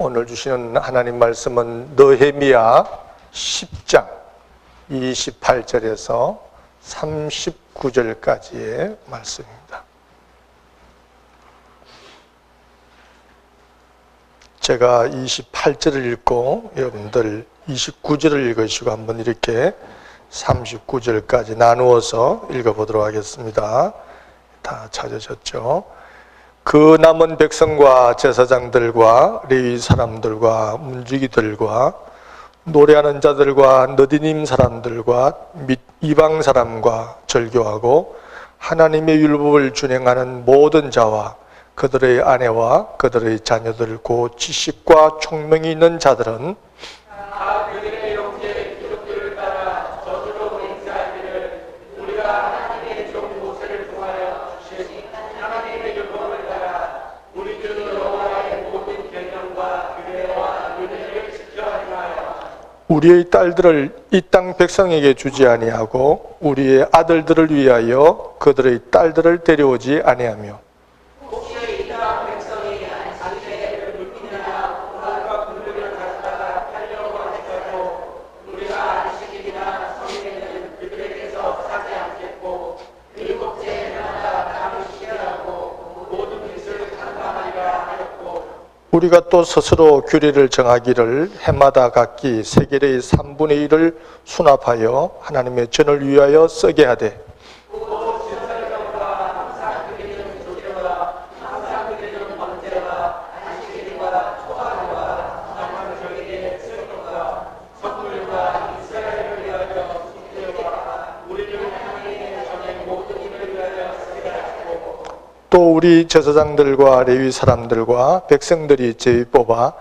오늘 주시는 하나님 말씀은 느헤미야 10장 28절에서 39절까지의 말씀입니다. 제가 28절을 읽고 여러분들 29절을 읽으시고 한번 이렇게 39절까지 나누어서 읽어보도록 하겠습니다. 다 찾으셨죠? 그 남은 백성과 제사장들과 레위 사람들과 문지기들과 노래하는 자들과 너디님 사람들과 및 이방 사람과 절교하고 하나님의 율법을 준행하는 모든 자와 그들의 아내와 그들의 자녀들 곧 지식과 총명이 있는 자들은 다 그들의 형제 기록들을 따라 저주로 행사하기를 우리가 하나님의 종 모세를 통하여 주신 하나님의 율법을 따라 우리 주 여호와의 모든 계명과 규례와 윤회를 지켜 행하여 우리의 딸들을 이 땅 백성에게 주지 아니하고 우리의 아들들을 위하여 그들의 딸들을 데려오지 아니하며 우리가 또 스스로 규례를 정하기를 해마다 각기 세겔의 3분의 1을 수납하여 하나님의 전을 위하여 쓰게 하되 또 우리 제사장들과 레위 사람들과 백성들이 제의 뽑아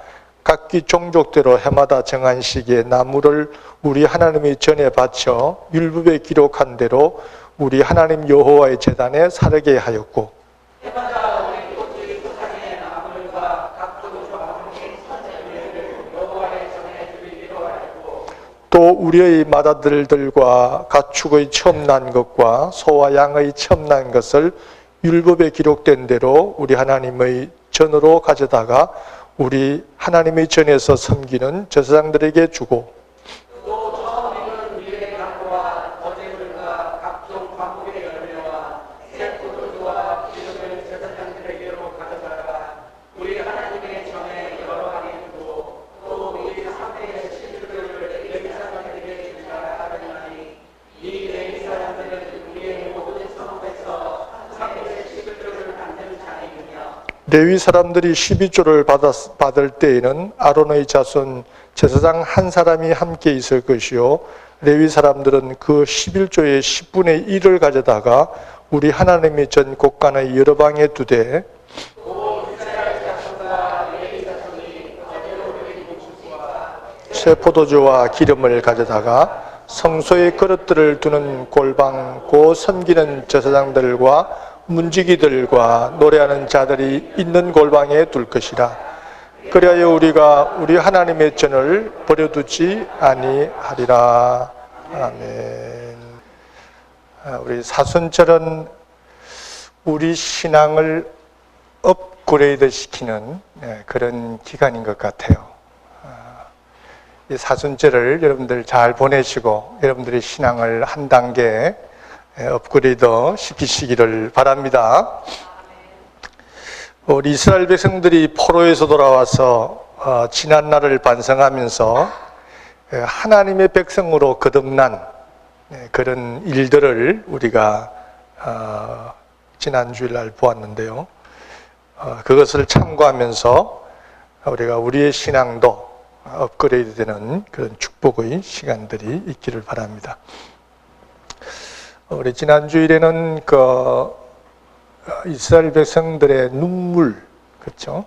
각기 종족대로 해마다 정한 시기에 나무를 우리 하나님의 전에 바쳐 율법에 기록한 대로 우리 하나님 여호와의 제단에 사르게 하였고 또 우리의 맏아들들과 가축의 처음 난 것과 소와 양의 처음 난 것을 율법에 기록된 대로 우리 하나님의 전으로 가져다가 우리 하나님의 전에서 섬기는 제사장들에게 주고 또 처음에는 우리의 양과 거제물과 각종 과목의 열매와 새 포도주와 기름을 제사장들에게로 가져다가 우리 하나님의 전에 여러 가지 두고 또 우리 상대의 시들을 레위 사람들에게 주자 하였나니 이 레위 사람들은 우리의 모든 성읍에서 레위 사람들이 12조를 받을 때에는 아론의 자손 제사장 한 사람이 함께 있을 것이요 레위 사람들은 그 11조의 10분의 1을 가져다가 우리 하나님의 전 곳간의 여러 방에 두되 새 포도주와 기름을 가져다가 성소의 그릇들을 두는 골방 곧 섬기는 제사장들과 문지기들과 노래하는 자들이 있는 골방에 둘 것이라. 그리하여 우리가 우리 하나님의 전을 버려두지 아니하리라. 아멘. 우리 사순절은 우리 신앙을 업그레이드 시키는 그런 기간인 것 같아요. 이 사순절을 여러분들 잘 보내시고 여러분들의 신앙을 한 단계 업그레이드 시키시기를 바랍니다. 우리 이스라엘 백성들이 포로에서 돌아와서 지난 날을 반성하면서 하나님의 백성으로 거듭난 그런 일들을 우리가 지난 주일날 보았는데요. 그것을 참고하면서 우리가 우리의 신앙도 업그레이드 되는 그런 축복의 시간들이 있기를 바랍니다. 우리 지난 주일에는 이스라엘 백성들의 눈물, 그렇죠?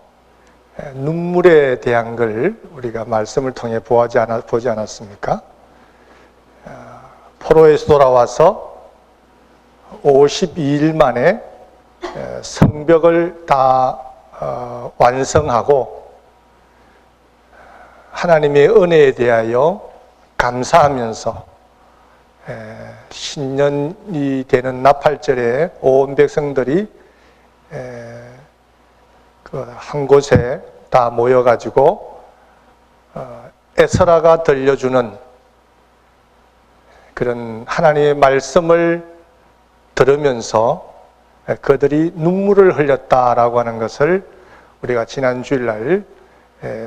눈물에 대한 걸 우리가 말씀을 통해 보지 않았습니까? 포로에서 돌아와서 52일 만에 성벽을 다 완성하고 하나님의 은혜에 대하여 감사하면서 신년이 되는 나팔절에 온 백성들이 한 곳에 다 모여가지고 에스라가 들려주는 그런 하나님의 말씀을 들으면서 그들이 눈물을 흘렸다라고 하는 것을 우리가 지난 주일날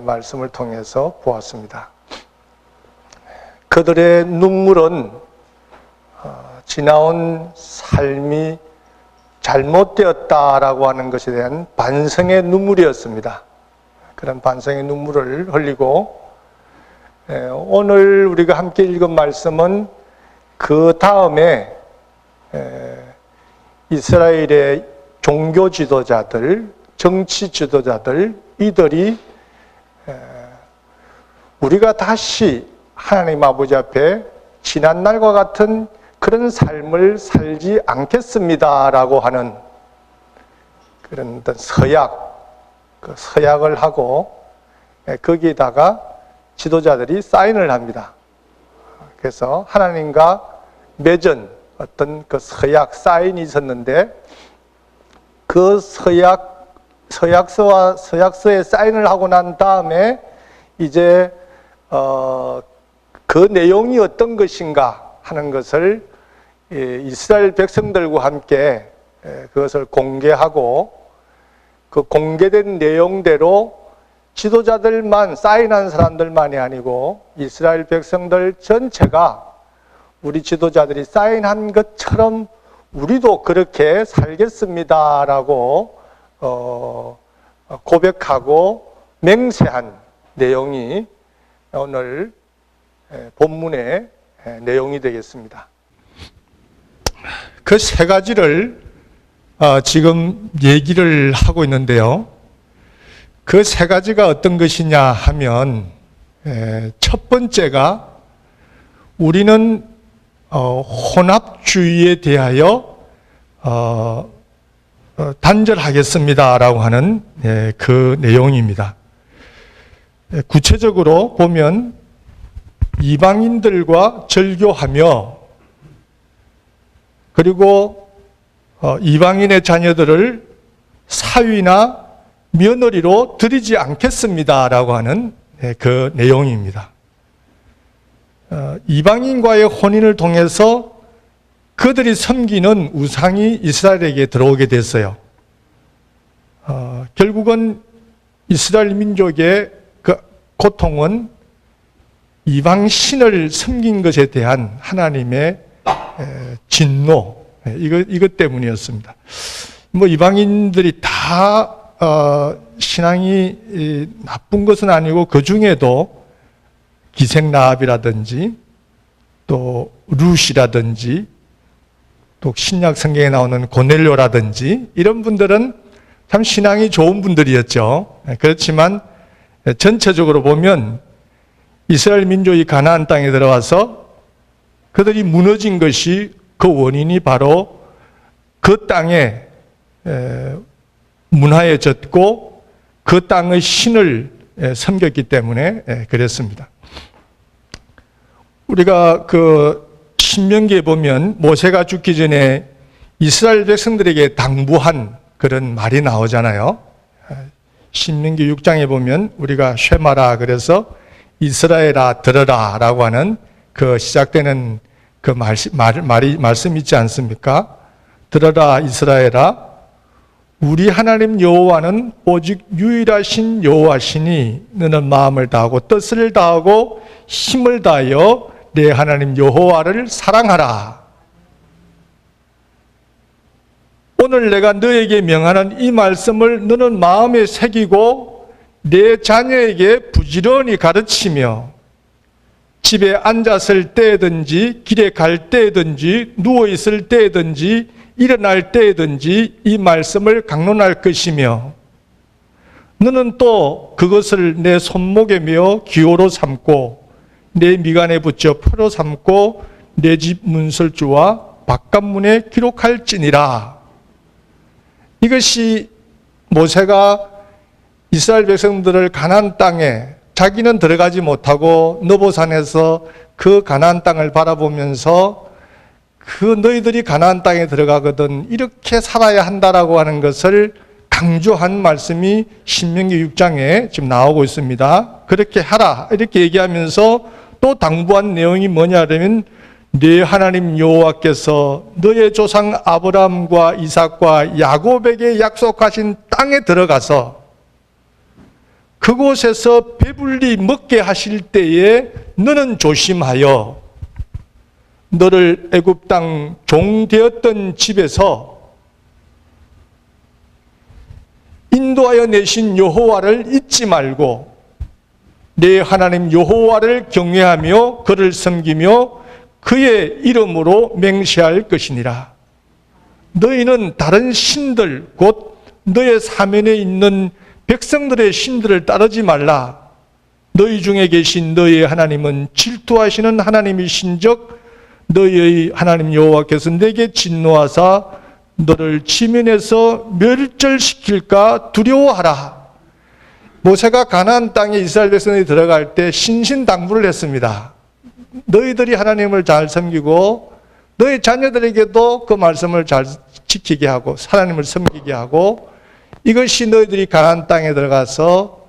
말씀을 통해서 보았습니다. 그들의 눈물은 지나온 삶이 잘못되었다라고 하는 것에 대한 반성의 눈물이었습니다. 그런 반성의 눈물을 흘리고 오늘 우리가 함께 읽은 말씀은 그 다음에 이스라엘의 종교 지도자들, 정치 지도자들, 이들이 우리가 다시 하나님 아버지 앞에 지난날과 같은 그런 삶을 살지 않겠습니다라고 하는 그런 어떤 서약을 하고 거기에다가 지도자들이 사인을 합니다. 그래서 하나님과 맺은 어떤 그 서약 사인이 있었는데 그 서약서에 사인을 하고 난 다음에 이제 그 내용이 어떤 것인가 하는 것을 이스라엘 백성들과 함께 그것을 공개하고 그 공개된 내용대로 지도자들만 사인한 사람들만이 아니고 이스라엘 백성들 전체가 우리 지도자들이 사인한 것처럼 우리도 그렇게 살겠습니다라고 고백하고 맹세한 내용이 오늘 본문의 내용이 되겠습니다. 그 세 가지를 지금 얘기를 하고 있는데요. 그 세 가지가 어떤 것이냐 하면 첫 번째가 우리는 혼합주의에 대하여 단절하겠습니다라고 하는 그 내용입니다. 구체적으로 보면 이방인들과 절교하며 그리고 이방인의 자녀들을 사위나 며느리로 드리지 않겠습니다라고 하는 그 내용입니다. 이방인과의 혼인을 통해서 그들이 섬기는 우상이 이스라엘에게 들어오게 됐어요. 결국은 이스라엘 민족의 그 고통은 이방신을 섬긴 것에 대한 하나님의 진노, 이것 때문이었습니다. 뭐 이방인들이 다 신앙이 나쁜 것은 아니고 그 중에도 기생라합이라든지 또 룻이라든지 또 신약 성경에 나오는 고넬료라든지 이런 분들은 참 신앙이 좋은 분들이었죠. 그렇지만 전체적으로 보면 이스라엘 민족이 가나안 땅에 들어와서 그들이 무너진 것이 그 원인이 바로 그 땅에 문화해졌고 그 땅의 신을 섬겼기 때문에 그랬습니다. 우리가 그 신명기에 보면 모세가 죽기 전에 이스라엘 백성들에게 당부한 그런 말이 나오잖아요. 신명기 6장에 보면 우리가 쉐마라 그래서 이스라엘아 들어라 라고 하는 그 시작되는 그 말씀이 있지 않습니까? 들어라 이스라엘아 우리 하나님 여호와는 오직 유일하신 여호와시니 너는 마음을 다하고 뜻을 다하고 힘을 다하여 내 하나님 여호와를 사랑하라. 오늘 내가 너에게 명하는 이 말씀을 너는 마음에 새기고 내 자녀에게 부지런히 가르치며 집에 앉았을 때든지 길에 갈 때든지 누워있을 때든지 일어날 때든지 이 말씀을 강론할 것이며 너는 또 그것을 내 손목에 메어 기호로 삼고 내 미간에 붙여 표로 삼고 내 집 문설주와 바깥문에 기록할지니라. 이것이 모세가 이스라엘 백성들을 가나안 땅에 자기는 들어가지 못하고 느보산에서 그 가나안 땅을 바라보면서 그 너희들이 가나안 땅에 들어가거든 이렇게 살아야 한다라고 하는 것을 강조한 말씀이 신명기 6장에 지금 나오고 있습니다. 그렇게 하라 이렇게 얘기하면서 또 당부한 내용이 뭐냐면 네 하나님 여호와께서 너의 조상 아브라함과 이삭과 야곱에게 약속하신 땅에 들어가서 그곳에서 배불리 먹게 하실 때에 너는 조심하여 너를 애굽 땅 종 되었던 집에서 인도하여 내신 여호와를 잊지 말고 네 하나님 여호와를 경외하며 그를 섬기며 그의 이름으로 맹세할 것이니라. 너희는 다른 신들 곧 너의 사면에 있는 백성들의 신들을 따르지 말라. 너희 중에 계신 너희의 하나님은 질투하시는 하나님이신즉 너희의 하나님 여호와께서 내게 진노하사 너를 지면에서 멸절시킬까 두려워하라. 모세가 가나안 땅에 이스라엘 백성들이 들어갈 때 신신당부를 했습니다. 너희들이 하나님을 잘 섬기고 너희 자녀들에게도 그 말씀을 잘 지키게 하고 하나님을 섬기게 하고 이것이 너희들이 가나안 땅에 들어가서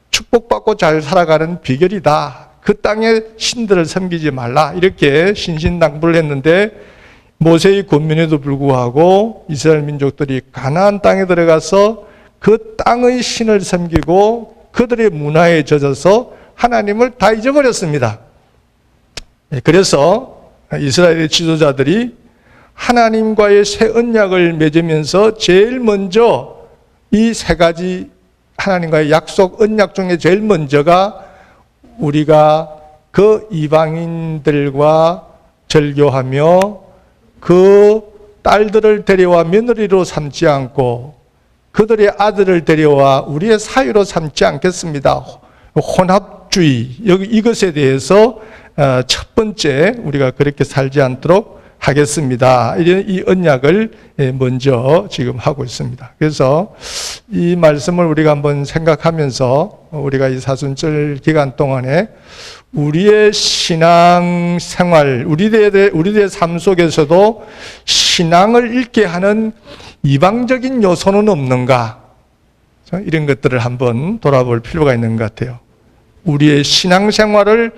축복받고 잘 살아가는 비결이다. 그 땅의 신들을 섬기지 말라. 이렇게 신신당부를 했는데 모세의 권면에도 불구하고 이스라엘 민족들이 가나안 땅에 들어가서 그 땅의 신을 섬기고 그들의 문화에 젖어서 하나님을 다 잊어버렸습니다. 그래서 이스라엘의 지도자들이 하나님과의 새 언약을 맺으면서 제일 먼저 이 세 가지 하나님과의 약속 언약 중에 제일 먼저가 우리가 그 이방인들과 절교하며 그 딸들을 데려와 며느리로 삼지 않고 그들의 아들을 데려와 우리의 사위로 삼지 않겠습니다. 혼합주의 이것에 대해서 첫 번째 우리가 그렇게 살지 않도록 하겠습니다. 이 언약을 먼저 지금 하고 있습니다. 그래서 이 말씀을 우리가 한번 생각하면서 우리가 이 사순절 기간 동안에 우리의 신앙 생활, 우리들의 삶 속에서도 신앙을 잃게 하는 이방적인 요소는 없는가? 이런 것들을 한번 돌아볼 필요가 있는 것 같아요. 우리의 신앙 생활을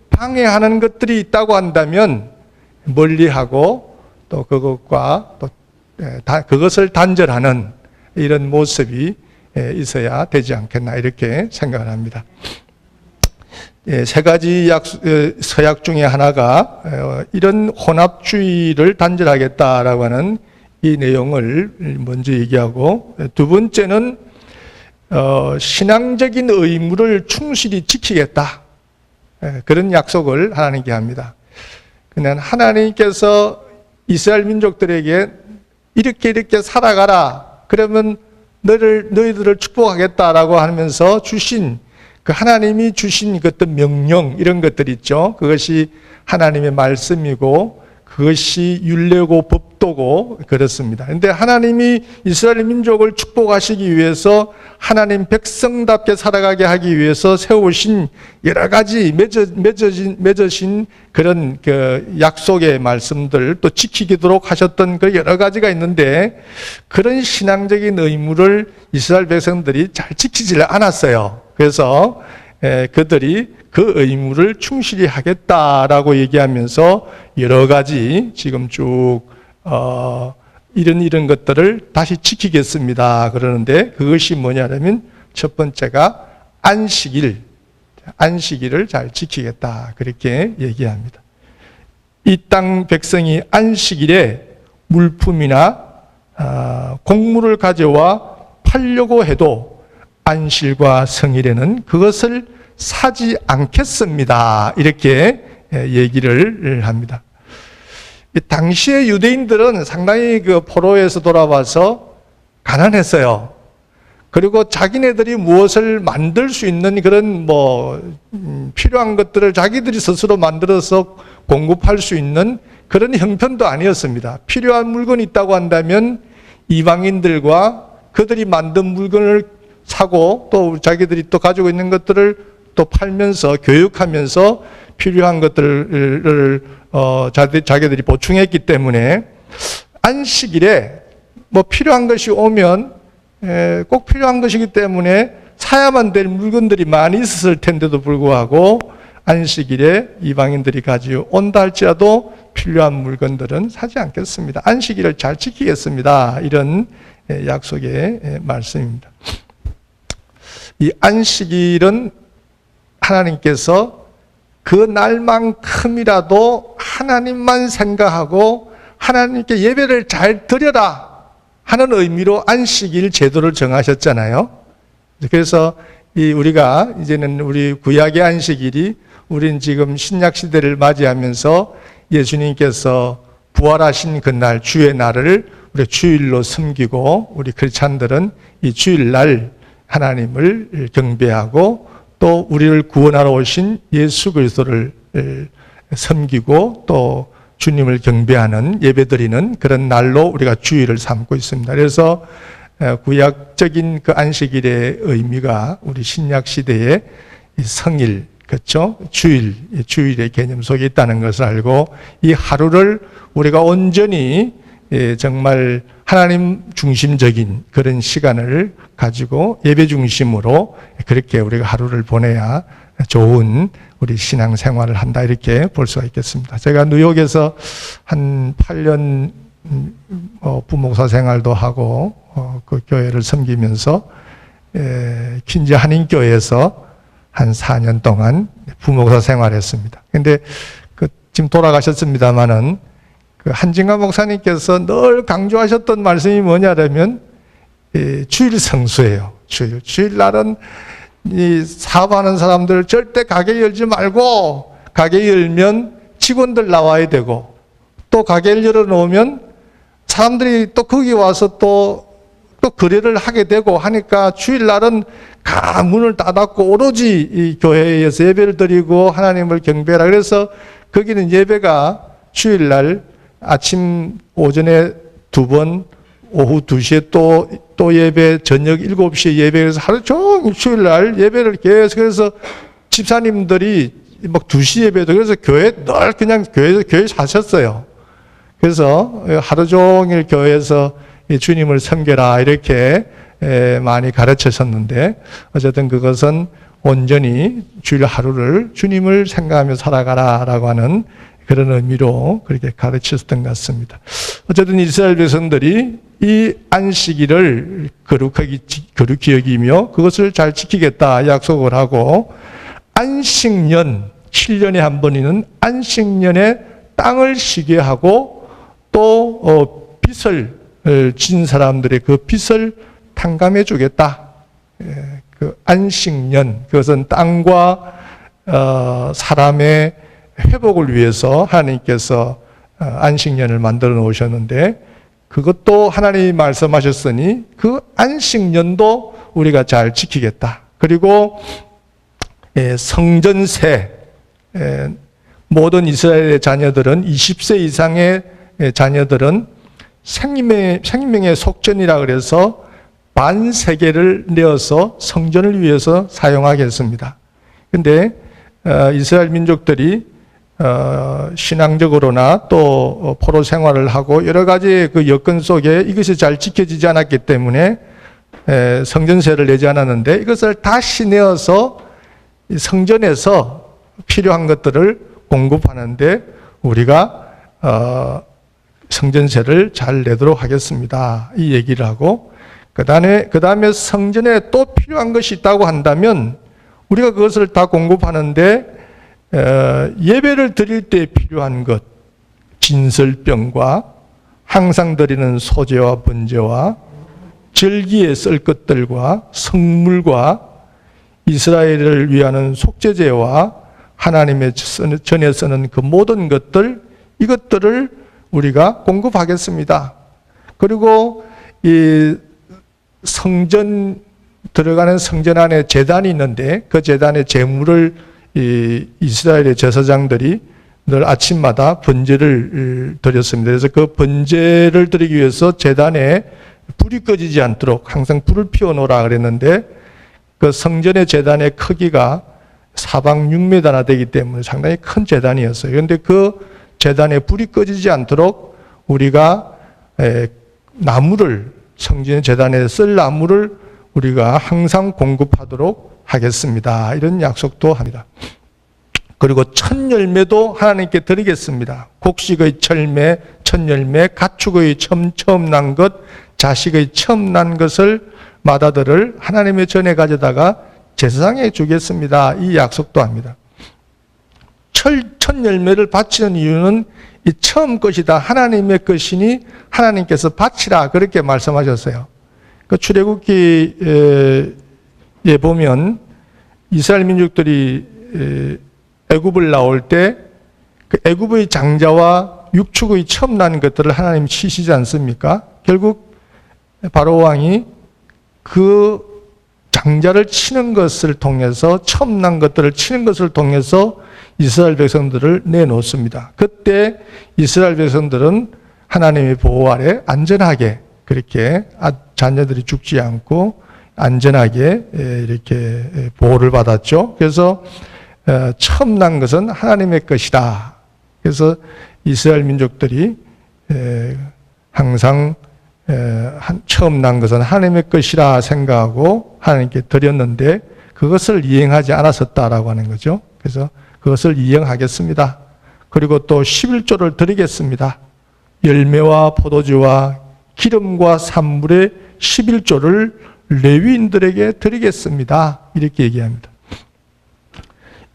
방해하는 것들이 있다고 한다면 멀리하고 또 그것과 또 그것을 단절하는 이런 모습이 있어야 되지 않겠나 이렇게 생각을 합니다. 세 가지 서약 중에 하나가 이런 혼합주의를 단절하겠다라고 하는 이 내용을 먼저 얘기하고 두 번째는 신앙적인 의무를 충실히 지키겠다. 그런 약속을 하나님께 합니다. 그냥 하나님께서 이스라엘 민족들에게 이렇게 살아가라. 그러면 너희들을 축복하겠다라고 하면서 주신 그 하나님이 주신 그 어떤 명령 이런 것들 있죠. 그것이 하나님의 말씀이고 그것이 율례고 법도고 그렇습니다. 그런데 하나님이 이스라엘 민족을 축복하시기 위해서 하나님 백성답게 살아가게 하기 위해서 세우신 여러 가지 맺으신 그런 그 약속의 말씀들 또 지키도록 하셨던 그 여러 가지가 있는데 그런 신앙적인 의무를 이스라엘 백성들이 잘 지키지 않았어요. 그래서 그들이 그 의무를 충실히 하겠다라고 얘기하면서 여러 가지 지금 쭉 이런 것들을 다시 지키겠습니다. 그러는데 그것이 뭐냐면 첫 번째가 안식일을 잘 지키겠다. 그렇게 얘기합니다. 이 땅 백성이 안식일에 물품이나 곡물을 가져와 팔려고 해도 안식일과 성일에는 그것을 사지 않겠습니다. 이렇게 얘기를 합니다. 당시의 유대인들은 상당히 그 포로에서 돌아와서 가난했어요. 그리고 자기네들이 무엇을 만들 수 있는 그런 필요한 것들을 자기들이 스스로 만들어서 공급할 수 있는 그런 형편도 아니었습니다. 필요한 물건이 있다고 한다면 이방인들과 그들이 만든 물건을 사고 또 자기들이 또 가지고 있는 것들을 또 팔면서 교육하면서 필요한 것들을 자기들이 보충했기 때문에 안식일에 필요한 것이 오면 꼭 필요한 것이기 때문에 사야만 될 물건들이 많이 있었을 텐데도 불구하고 안식일에 이방인들이 가지고 온다 할지라도 필요한 물건들은 사지 않겠습니다. 안식일을 잘 지키겠습니다. 이런 약속의 말씀입니다. 이 안식일은 하나님께서 그 날만큼이라도 하나님만 생각하고 하나님께 예배를 잘 드려라 하는 의미로 안식일 제도를 정하셨잖아요. 그래서 우리가 이제는 우리 구약의 안식일이 우린 지금 신약 시대를 맞이하면서 예수님께서 부활하신 그날 주의 날을 우리 주일로 섬기고 우리 크리스찬들은 이 주일날 하나님을 경배하고 또 우리를 구원하러 오신 예수 그리스도를 섬기고 또 주님을 경배하는 예배드리는 그런 날로 우리가 주일을 삼고 있습니다. 그래서 구약적인 그 안식일의 의미가 우리 신약 시대의 성일, 그렇죠? 주일의 개념 속에 있다는 것을 알고 이 하루를 우리가 온전히 정말 하나님 중심적인 그런 시간을 가지고 예배 중심으로 그렇게 우리가 하루를 보내야 좋은 우리 신앙 생활을 한다 이렇게 볼 수가 있겠습니다. 제가 뉴욕에서 한 8년 부목사 생활도 하고 그 교회를 섬기면서 퀸즈 한인교회에서 한 4년 동안 부목사 생활했습니다. 근데 지금 돌아가셨습니다마는 그 한진가 목사님께서 늘 강조하셨던 말씀이 뭐냐면 주일 성수예요. 주일날은 이 사업하는 사람들 절대 가게 열지 말고 가게 열면 직원들 나와야 되고 또 가게를 열어놓으면 사람들이 또 거기 와서 또 거래를 하게 되고 하니까 주일날은 문을 닫았고 오로지 이 교회에서 예배를 드리고 하나님을 경배하라. 그래서 거기는 예배가 주일날 아침 오전에 2번 오후 2시에 또 예배 저녁 7시에 예배해서 하루 종일 주일날 예배를 계속해서 집사님들이 막 2시 예배도 그래서 교회 늘 그냥 교회 사셨어요. 그래서 하루 종일 교회에서 주님을 섬겨라 이렇게 많이 가르치셨는데 어쨌든 그것은 온전히 주일 하루를 주님을 생각하며 살아가라라고 하는 그런 의미로 그렇게 가르쳤던 것 같습니다. 어쨌든 이스라엘 백성들이 이 안식일을 거룩히 여기며 그것을 잘 지키겠다 약속을 하고 안식년 7년에 한 번이는 안식년에 땅을 쉬게 하고 또 빚을 진 사람들의 그 빚을 탕감해 주겠다. 그 안식년 그것은 땅과 사람의 회복을 위해서 하나님께서 안식년을 만들어 놓으셨는데 그것도 하나님이 말씀하셨으니 그 안식년도 우리가 잘 지키겠다. 그리고 성전세 모든 이스라엘의 자녀들은 20세 이상의 자녀들은 생명의 속전이라 그래서 반세계를 내어서 성전을 위해서 사용하겠습니다. 그런데 이스라엘 민족들이 신앙적으로나 또 포로 생활을 하고 여러 가지 그 여건 속에 이것이 잘 지켜지지 않았기 때문에 성전세를 내지 않았는데 이것을 다시 내어서 성전에서 필요한 것들을 공급하는데 우리가 성전세를 잘 내도록 하겠습니다. 이 얘기를 하고 그 다음에 성전에 또 필요한 것이 있다고 한다면 우리가 그것을 다 공급하는데 예배를 드릴 때 필요한 것 진설병과 항상 드리는 소제와 번제와 절기에 쓸 것들과 성물과 이스라엘을 위하는 속죄제와 하나님의 전에 쓰는 그 모든 것들 이것들을 우리가 공급하겠습니다. 그리고 이 성전 들어가는 성전 안에 제단이 있는데 그 제단의 제물을 이스라엘의 제사장들이 늘 아침마다 번제를 드렸습니다. 그래서 그 번제를 드리기 위해서 제단에 불이 꺼지지 않도록 항상 불을 피워놓으라 그랬는데 그 성전의 제단의 크기가 사방 6m나 되기 때문에 상당히 큰 제단이었어요. 그런데 그 제단에 불이 꺼지지 않도록 우리가 나무를 성전의 제단에 쓸 나무를 우리가 항상 공급하도록 하겠습니다. 이런 약속도 합니다. 그리고 첫 열매도 하나님께 드리겠습니다. 곡식의 철매, 첫 열매, 가축의 처음 난 것, 자식의 처음 난 것을 마다들을 하나님의 전에 가져다가 제사장에 주겠습니다. 이 약속도 합니다. 첫 열매를 바치는 이유는 이 처음 것이다. 하나님의 것이니 하나님께서 바치라. 그렇게 말씀하셨어요. 그 출애굽기에 보면 이스라엘 민족들이 애굽을 나올 때 그 애굽의 장자와 육축의 처음 난 것들을 하나님이 치시지 않습니까? 결국 바로 왕이 그 장자를 치는 것을 통해서 처음 난 것들을 치는 것을 통해서 이스라엘 백성들을 내놓습니다. 그때 이스라엘 백성들은 하나님의 보호 아래 안전하게 그렇게 자녀들이 죽지 않고 안전하게 이렇게 보호를 받았죠. 그래서 처음 난 것은 하나님의 것이다. 그래서 이스라엘 민족들이 항상 처음 난 것은 하나님의 것이라 생각하고 하나님께 드렸는데 그것을 이행하지 않았었다라고 하는 거죠. 그래서 그것을 이행하겠습니다. 그리고 또 11조를 드리겠습니다. 열매와 포도주와 기름과 산물의 11조를 레위인들에게 드리겠습니다. 이렇게 얘기합니다.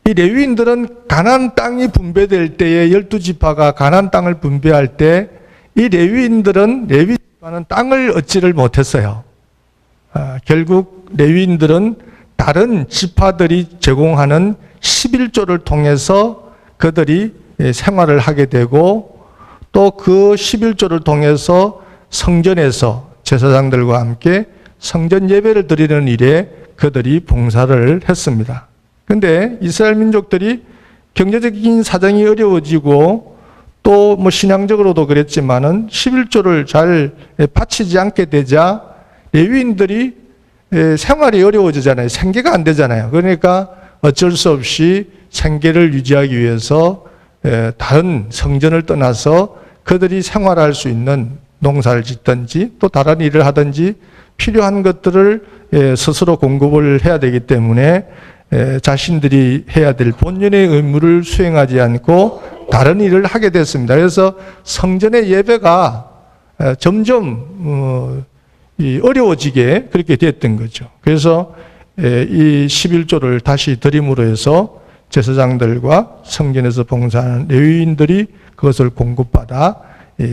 이 레위인들은 가나안 땅이 분배될 때에 12지파가 가나안 땅을 분배할 때 이 레위인들은 레위 지파는 땅을 얻지를 못했어요. 결국 레위인들은 다른 지파들이 제공하는 11조를 통해서 그들이 생활을 하게 되고 또 그 11조를 통해서 성전에서 제사장들과 함께 성전 예배를 드리는 일에 그들이 봉사를 했습니다. 그런데 이스라엘 민족들이 경제적인 사정이 어려워지고 또 뭐 신앙적으로도 그랬지만은 11조를 잘 바치지 않게 되자 레위인들이 생활이 어려워지잖아요. 생계가 안 되잖아요. 그러니까 어쩔 수 없이 생계를 유지하기 위해서 다른 성전을 떠나서 그들이 생활할 수 있는 농사를 짓든지 또 다른 일을 하든지 필요한 것들을 스스로 공급을 해야 되기 때문에 자신들이 해야 될 본연의 의무를 수행하지 않고 다른 일을 하게 됐습니다. 그래서 성전의 예배가 점점 어려워지게 그렇게 됐던 거죠. 그래서 이 11조를 다시 드림으로 해서 제사장들과 성전에서 봉사하는 레위인들이 그것을 공급받아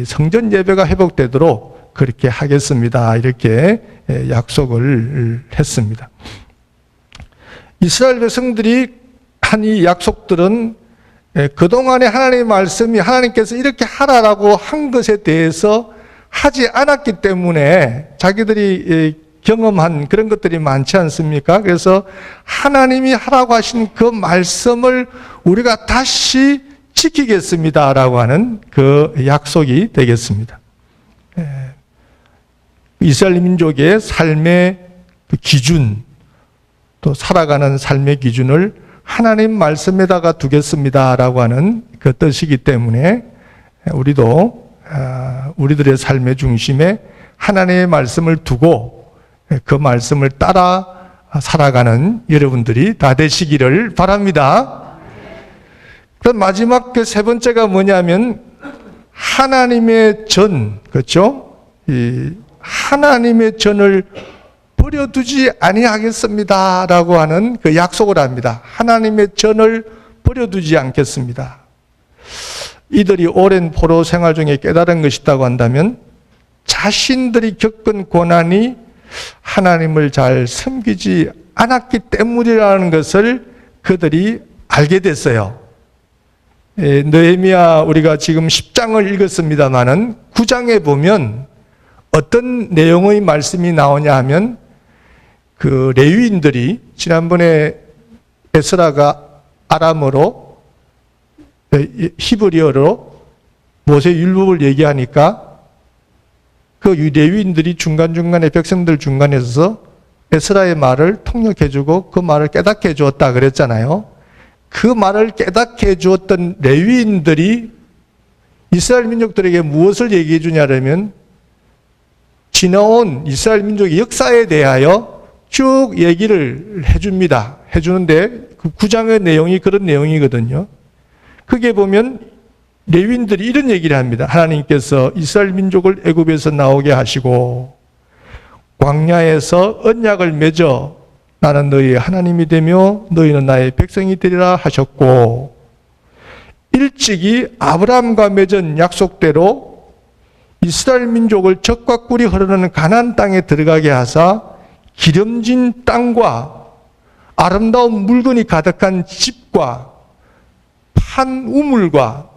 성전 예배가 회복되도록 그렇게 하겠습니다. 이렇게 약속을 했습니다. 이스라엘 백성들이 한 이 약속들은 그동안에 하나님의 말씀이 하나님께서 이렇게 하라라고 한 것에 대해서 하지 않았기 때문에 자기들이 경험한 그런 것들이 많지 않습니까? 그래서 하나님이 하라고 하신 그 말씀을 우리가 다시 지키겠습니다라고 하는 그 약속이 되겠습니다. 이스라엘 민족의 삶의 기준, 또 살아가는 삶의 기준을 하나님 말씀에다가 두겠습니다라고 하는 그 뜻이기 때문에 우리도 우리들의 삶의 중심에 하나님의 말씀을 두고 그 말씀을 따라 살아가는 여러분들이 다 되시기를 바랍니다. 그 마지막 그 세 번째가 뭐냐면 하나님의 전, 그렇죠? 이 하나님의 전을 버려두지 아니하겠습니다라고 하는 그 약속을 합니다. 하나님의 전을 버려두지 않겠습니다. 이들이 오랜 포로 생활 중에 깨달은 것이 있다고 한다면 자신들이 겪은 고난이 하나님을 잘 섬기지 않았기 때문이라는 것을 그들이 알게 됐어요. 느헤미야 우리가 지금 10장을 읽었습니다마는 9장에 보면 어떤 내용의 말씀이 나오냐 하면 그 레위인들이 지난번에 에스라가 아람어로 히브리어로 모세 율법을 얘기하니까 그 레위인들이 중간중간에 백성들 중간에서 에스라의 말을 통역해주고 그 말을 깨닫게 해주었다 그랬잖아요. 그 말을 깨닫게 해주었던 레위인들이 이스라엘 민족들에게 무엇을 얘기해 주냐면 지나온 이스라엘 민족의 역사에 대하여 쭉 얘기를 해줍니다. 해주는데 그 9장의 내용이 그런 내용이거든요. 그게 보면 레위인들이 이런 얘기를 합니다. 하나님께서 이스라엘 민족을 애굽에서 나오게 하시고 광야에서 언약을 맺어 나는 너희의 하나님이 되며 너희는 나의 백성이 되리라 하셨고, 일찍이 아브라함과 맺은 약속대로 이스라엘 민족을 젖과 꿀이 흐르는 가나안 땅에 들어가게 하사 기름진 땅과 아름다운 물건이 가득한 집과 판 우물과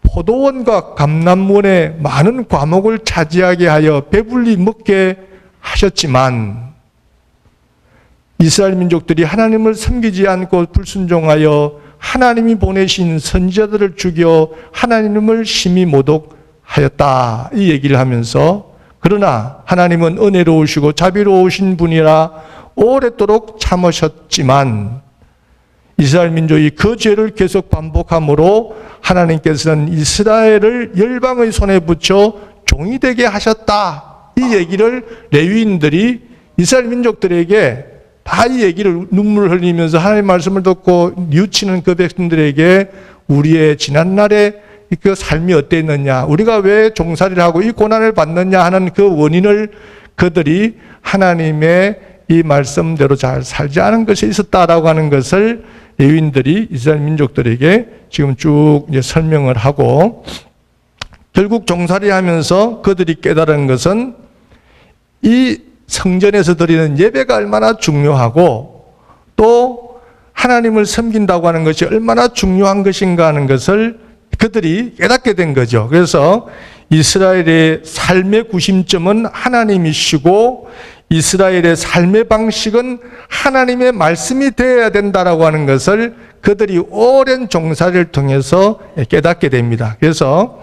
포도원과 감람원의 많은 과목을 차지하게 하여 배불리 먹게 하셨지만, 이스라엘 민족들이 하나님을 섬기지 않고 불순종하여 하나님이 보내신 선지자들을 죽여 하나님을 심히 모독하였다, 이 얘기를 하면서, 그러나 하나님은 은혜로우시고 자비로우신 분이라 오랫도록 참으셨지만 이스라엘 민족이 그 죄를 계속 반복함으로 하나님께서는 이스라엘을 열방의 손에 붙여 종이 되게 하셨다, 이 얘기를 레위인들이 이스라엘 민족들에게 다 이 얘기를 눈물을 흘리면서 하나님의 말씀을 듣고 뉘우치는 그 백성들에게 우리의 지난날의 그 삶이 어땠느냐, 우리가 왜 종살이를 하고 이 고난을 받느냐 하는 그 원인을 그들이 하나님의 이 말씀대로 잘 살지 않은 것이 있었다라고 하는 것을 레위인들이 이스라엘 민족들에게 지금 쭉 이제 설명을 하고, 결국 종살이 하면서 그들이 깨달은 것은 이 성전에서 드리는 예배가 얼마나 중요하고 또 하나님을 섬긴다고 하는 것이 얼마나 중요한 것인가 하는 것을 그들이 깨닫게 된 거죠. 그래서 이스라엘의 삶의 구심점은 하나님이시고 이스라엘의 삶의 방식은 하나님의 말씀이 되어야 된다라고 하는 것을 그들이 오랜 종살이를 통해서 깨닫게 됩니다. 그래서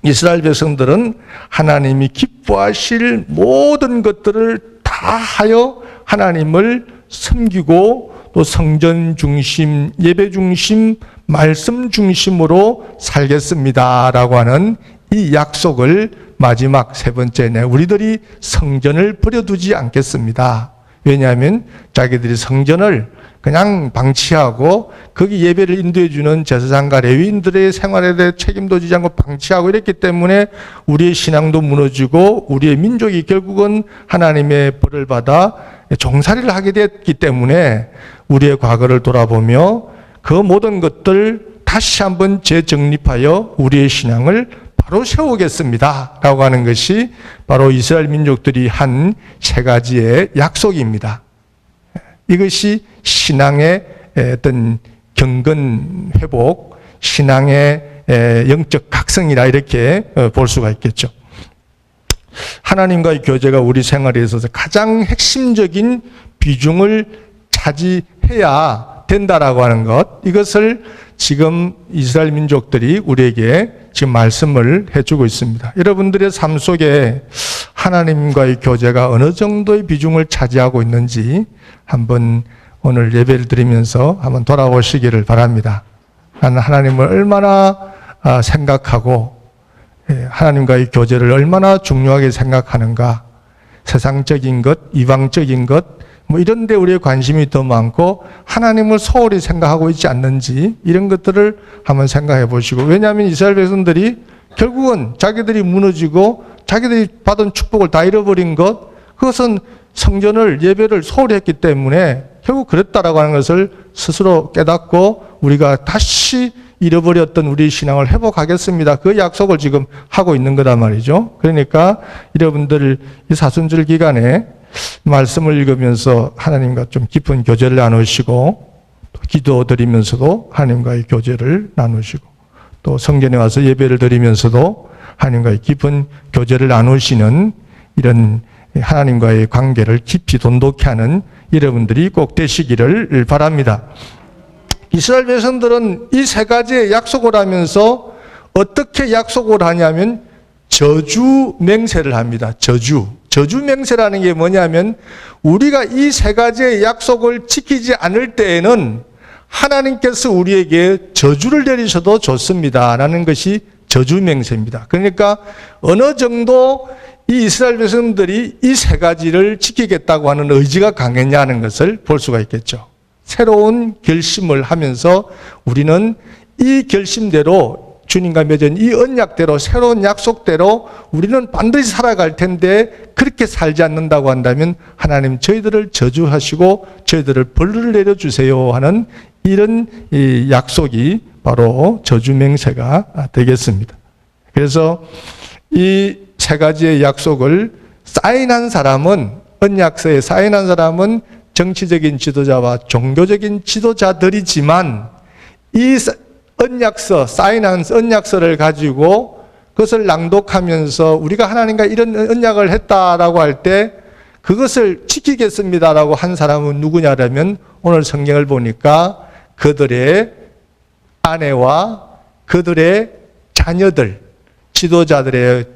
이스라엘 백성들은 하나님이 기뻐하실 모든 것들을 다 하여 하나님을 섬기고 또 성전 중심, 예배 중심, 말씀 중심으로 살겠습니다라고 하는 이 약속을 마지막 세 번째네, 우리들이 성전을 버려두지 않겠습니다. 왜냐하면 자기들이 성전을 그냥 방치하고 거기 예배를 인도해주는 제사장과 레위인들의 생활에 대해 책임도 지지 않고 방치하고 이랬기 때문에 우리의 신앙도 무너지고 우리의 민족이 결국은 하나님의 벌을 받아 종살이를 하게 됐기 때문에 우리의 과거를 돌아보며 그 모든 것들 다시 한번 재정립하여 우리의 신앙을 바로 세우겠습니다 라고 하는 것이 바로 이스라엘 민족들이 한 세 가지의 약속입니다. 이것이 신앙의 어떤 경건 회복, 신앙의 영적 각성이라 이렇게 볼 수가 있겠죠. 하나님과의 교제가 우리 생활에 있어서 가장 핵심적인 비중을 차지해야 된다라고 하는 것, 이것을 지금 이스라엘 민족들이 우리에게 지금 말씀을 해주고 있습니다. 여러분들의 삶 속에 하나님과의 교제가 어느 정도의 비중을 차지하고 있는지 한번 오늘 예배를 드리면서 한번 돌아보시기를 바랍니다. 나는 하나님을 얼마나 생각하고 하나님과의 교제를 얼마나 중요하게 생각하는가, 세상적인 것, 이방적인 것 뭐 이런 데 우리의 관심이 더 많고 하나님을 소홀히 생각하고 있지 않는지 이런 것들을 한번 생각해 보시고, 왜냐하면 이스라엘 백성들이 결국은 자기들이 무너지고 자기들이 받은 축복을 다 잃어버린 것, 그것은 성전을 예배를 소홀히 했기 때문에 결국 그랬다라고 하는 것을 스스로 깨닫고 우리가 다시 잃어버렸던 우리 신앙을 회복하겠습니다, 그 약속을 지금 하고 있는 거단 말이죠. 그러니까 여러분들 이 사순절 기간에 말씀을 읽으면서 하나님과 좀 깊은 교제를 나누시고 또 기도 드리면서도 하나님과의 교제를 나누시고 또 성전에 와서 예배를 드리면서도 하나님과의 깊은 교제를 나누시는 이런 하나님과의 관계를 깊이 돈독히 하는 여러분들이 꼭 되시기를 바랍니다. 이스라엘 백성들은 이 세 가지의 약속을 하면서 어떻게 약속을 하냐면 저주 맹세를 합니다. 저주 맹세라는 게 뭐냐면 우리가 이 세 가지의 약속을 지키지 않을 때에는 하나님께서 우리에게 저주를 내리셔도 좋습니다 라는 것이 저주 맹세입니다. 그러니까 어느 정도 이 이스라엘 백성들이 이 세 가지를 지키겠다고 하는 의지가 강했냐는 것을 볼 수가 있겠죠. 새로운 결심을 하면서 우리는 이 결심대로 주님과 맺은 이 언약대로 새로운 약속대로 우리는 반드시 살아갈 텐데 그렇게 살지 않는다고 한다면 하나님 저희들을 저주하시고 저희들을 벌을 내려주세요 하는 이런 이 약속이 바로 저주 맹세가 되겠습니다. 그래서 이 세 가지의 약속을 사인한 사람은, 언약서에 사인한 사람은 정치적인 지도자와 종교적인 지도자들이지만 이 언약서, 사인한 언약서를 가지고 그것을 낭독하면서 우리가 하나님과 이런 언약을 했다라고 할 때 그것을 지키겠습니다라고 한 사람은 누구냐라면 오늘 성경을 보니까 그들의 아내와 그들의 자녀들, 지도자들의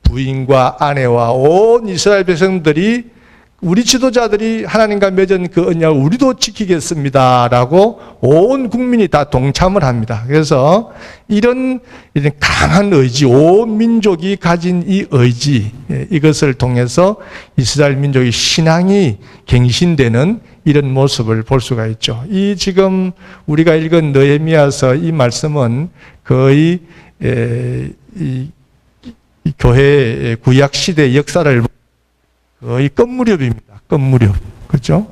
부인과 아내와 온 이스라엘 백성들이 우리 지도자들이 하나님과 맺은 그 언약을 우리도 지키겠습니다라고 온 국민이 다 동참을 합니다. 그래서 이런 강한 의지, 온 민족이 가진 이 의지, 이것을 통해서 이스라엘 민족의 신앙이 갱신되는 이런 모습을 볼 수가 있죠. 이 지금 우리가 읽은 느헤미야서 이 말씀은 거의 이 교회 구약 시대 역사를 거의 끝무렵입니다. 끝무렵. 그렇죠?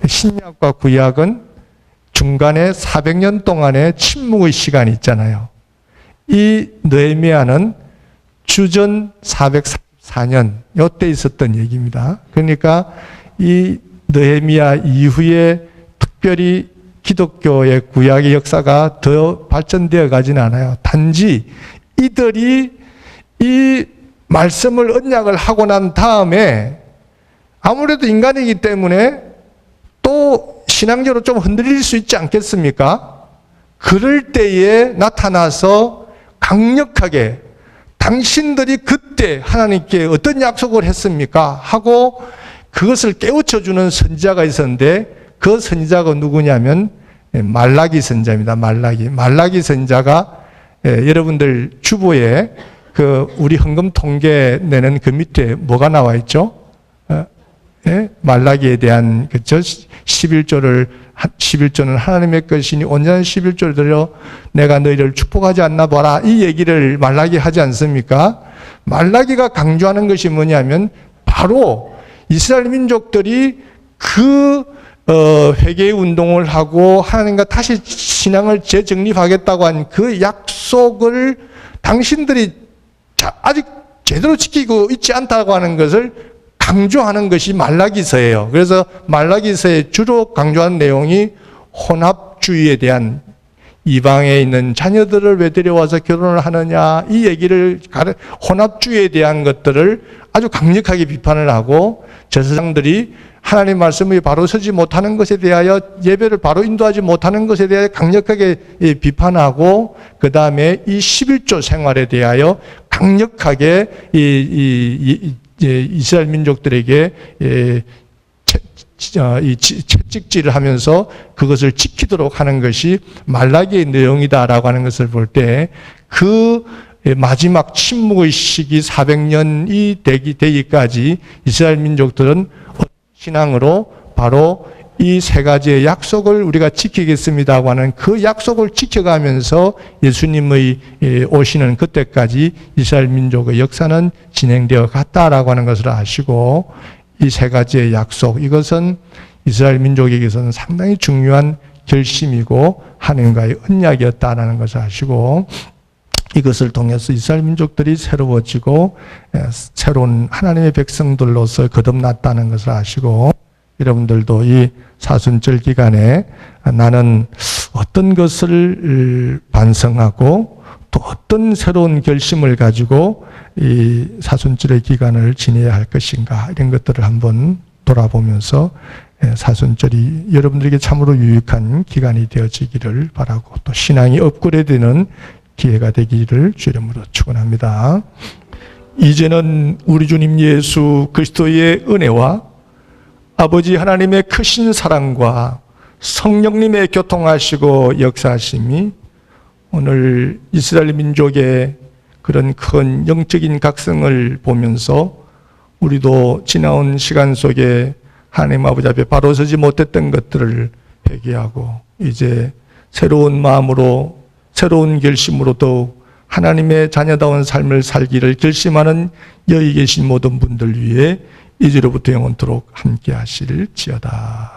신약과 구약은 중간에 400년 동안의 침묵의 시간이 있잖아요. 이 느헤미야는 주전 444년 이때 있었던 얘기입니다. 그러니까 이 느헤미야 이후에 특별히 기독교의 구약의 역사가 더 발전되어 가지는 않아요. 단지 이들이 이 말씀을 언약을 하고 난 다음에 아무래도 인간이기 때문에 또 신앙적으로 좀 흔들릴 수 있지 않겠습니까? 그럴 때에 나타나서 강력하게 당신들이 그때 하나님께 어떤 약속을 했습니까? 하고 그것을 깨우쳐주는 선지자가 있었는데 그 선지자가 누구냐면 말라기 선지자입니다. 말라기 선지자가 여러분들 주보에 그 우리 헌금 통계 내는 그 밑에 뭐가 나와 있죠? 말라기에 대한 그죠? 11조는 하나님의 것이니 온전한 11조를 들여 내가 너희를 축복하지 않나 보라. 이 얘기를 말라기 하지 않습니까? 말라기가 강조하는 것이 뭐냐면 바로 이스라엘 민족들이 그 회개의 운동을 하고 하나님과 다시 신앙을 재정립하겠다고 한 그 약속을 당신들이 아직 제대로 지키고 있지 않다고 하는 것을 강조하는 것이 말라기서예요. 그래서 말라기서에 주로 강조하는 내용이 혼합주의에 대한, 이방에 있는 자녀들을 왜 데려와서 결혼을 하느냐, 이 얘기를 혼합주의에 대한 것들을 아주 강력하게 비판을 하고, 제사장들이 하나님 말씀이 바로 서지 못하는 것에 대하여, 예배를 바로 인도하지 못하는 것에 대하여 강력하게 비판하고, 그 다음에 이 11조 생활에 대하여 강력하게 이스라엘 민족들에게 채찍질을 하면서 그것을 지키도록 하는 것이 말라기의 내용이다라고 하는 것을 볼 때, 그 마지막 침묵의 시기 400년이 되기까지 이스라엘 민족들은 신앙으로 바로 이 세 가지의 약속을 우리가 지키겠습니다고 하는 그 약속을 지켜가면서 예수님의 오시는 그때까지 이스라엘 민족의 역사는 진행되어 갔다라고 하는 것을 아시고, 이 세 가지의 약속, 이것은 이스라엘 민족에게서는 상당히 중요한 결심이고 하나님과의 언약이었다라는 것을 아시고, 이것을 통해서 이스라엘 민족들이 새로워지고 새로운 하나님의 백성들로서 거듭났다는 것을 아시고, 여러분들도 이 사순절 기간에 나는 어떤 것을 반성하고 또 어떤 새로운 결심을 가지고 이 사순절의 기간을 지내야 할 것인가, 이런 것들을 한번 돌아보면서 사순절이 여러분들에게 참으로 유익한 기간이 되어지기를 바라고, 또 신앙이 업그레이드되는 기회가 되기를 주 이름으로 축원합니다. 이제는 우리 주님 예수 그리스도의 은혜와 아버지 하나님의 크신 사랑과 성령님의 교통하시고 역사하심이 오늘 이스라엘 민족의 그런 큰 영적인 각성을 보면서 우리도 지나온 시간 속에 하나님 아버지 앞에 바로 서지 못했던 것들을 회개하고 이제 새로운 마음으로 새로운 결심으로 더욱 하나님의 자녀다운 삶을 살기를 결심하는 여기 계신 모든 분들 위해 이제로부터 영원토록 함께 하실지어다.